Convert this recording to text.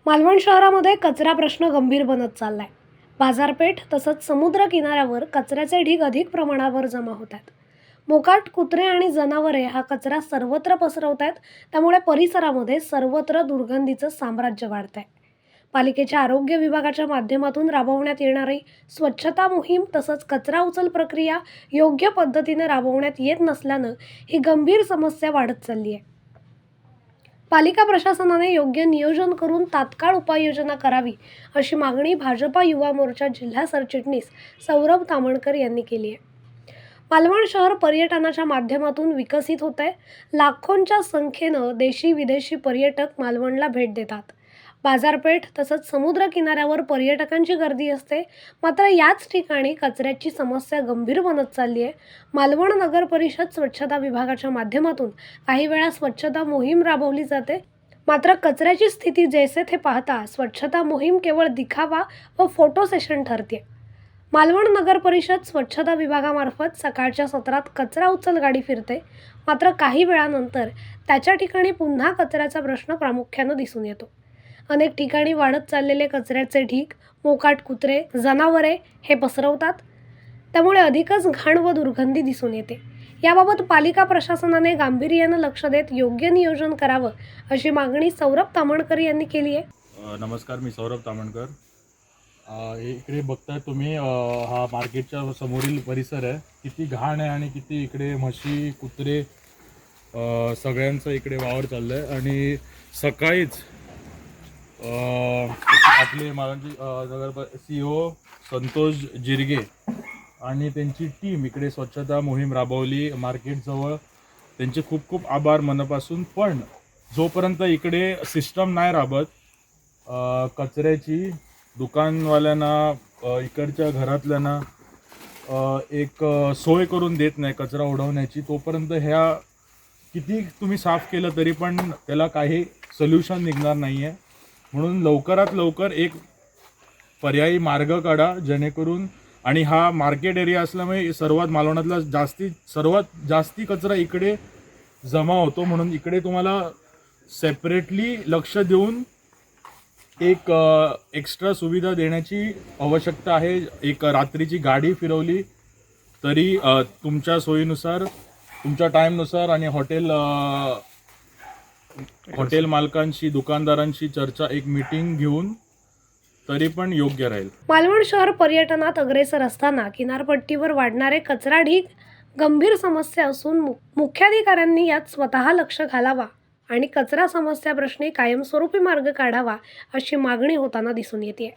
मालवण शहरामध्ये कचरा प्रश्न गंभीर बनत चाललाय। बाजारपेठ तसंच समुद्र किनाऱ्यावर कचऱ्याचे ढीग अधिक प्रमाणावर जमा होतात। मोकाट कुत्रे आणि जनावरे हा कचरा सर्वत्र पसरवतात, त्यामुळे परिसरामध्ये सर्वत्र दुर्गंधीचं साम्राज्य वाढतंय। पालिकेच्या आरोग्य विभागाच्या माध्यमातून राबवण्यात येणारी स्वच्छता मोहीम तसंच कचरा उचल प्रक्रिया योग्य पद्धतीने राबवण्यात येत नसल्यानं ही गंभीर समस्या वाढत चालली आहे। पालिका प्रशासनाने योग्य नियोजन करून तात्काळ उपाययोजना करावी अशी मागणी भाजपा युवा मोर्चा जिल्हा सरचिटणीस सौरभ तामणकर यांनी केली आहे। मालवण शहर पर्यटनाच्या माध्यमातून विकसित होते। लाखोंच्या संख्येनं देशी विदेशी पर्यटक मालवणला भेट देतात। बाजारपेठ तसंच समुद्र किनाऱ्यावर पर्यटकांची गर्दी असते, मात्र याच ठिकाणी कचऱ्याची समस्या गंभीर बनत चालली आहे। मालवण नगर परिषद स्वच्छता विभागाच्या माध्यमातून काही वेळा स्वच्छता मोहीम राबवली जाते, मात्र कचऱ्याची स्थिती जैसे थे पाहता स्वच्छता मोहीम केवळ दिखावा व फोटो सेशन ठरते। मालवण नगर परिषद स्वच्छता विभागामार्फत सकाळच्या सत्रात कचरा उचल गाडी फिरते, मात्र काही वेळानंतर त्याच्या ठिकाणी पुन्हा कचऱ्याचा प्रश्न प्रामुख्याने दिसून येतो। अनेक ठिकाणी वाढत चाललेले कचऱ्याचे ढीग मोकाट कुत्रे, जनावरे हे पसरवतात, त्यामुळे अधिकच घाण व दुर्गंधी दिसून येते। याबाबत पालिका प्रशासनाने गांभीर्याने लक्ष देत योग्य नियोजन करावं अशी मागणी सौरभ तामणकर यांनी केली आहे। नमस्कार, मी सौरभ तामणकर। इकडे बघताय तुम्ही, हा मार्केटच्या समोरील परिसर आहे। किती घाण आहे आणि किती इकडे म्हशी, कुत्रे सगळ्यांचं इकडे वावर चाललंय। आणि सकाळीच आपले मालवणचे नगर CEO संतोष जिरगे आणि त्यांची टीम इकडे स्वच्छता मोहीम राबवली मार्केटजवळ। त्यांचे खूप खूप आभार मनापासून। पण जोपर्यंत इकडे सिस्टम नाही राबत, कचऱ्याची दुकानवाल्यांना, इकडच्या घरातल्यांना एक सोय करून देत नाही कचरा उडवण्याची, तोपर्यंत ह्या किती तुम्ही साफ केलं तरी पण त्याला काही सोल्युशन निघणार नाही आहे। म्हणून लवकरात लवकर एक पर्यायी मार्ग काढा, जेणेकरून, आणि हा मार्केट एरिया असल्यामुळे सर्वात मालवणातला सर्वात जास्ती कचरा इकडे जमा होतो। म्हणून इकडे तुम्हाला सेपरेटली लक्ष देऊन एक एक्स्ट्रा सुविधा देण्याची आवश्यकता आहे। एक रात्रीची गाडी फिरवली तरी तुमच्या सोयीनुसार, तुमच्या टाईमनुसार, आणि हॉटेल मालकांशी, दुकानदारांशी चर्चा, एक मीटिंग घेऊन तरी पण योग्य राहील। मालवण शहर पर्यटनात अग्रेसर असताना किनारपट्टीवर वाढणारे कचरा ढीग गंभीर समस्या असून मुख्याधिकाऱ्यांनी यात स्वतः लक्ष घालावा आणि कचरा समस्या प्रश्नी कायमस्वरूपी मार्ग काढावा अशी मागणी होताना दिसून येते।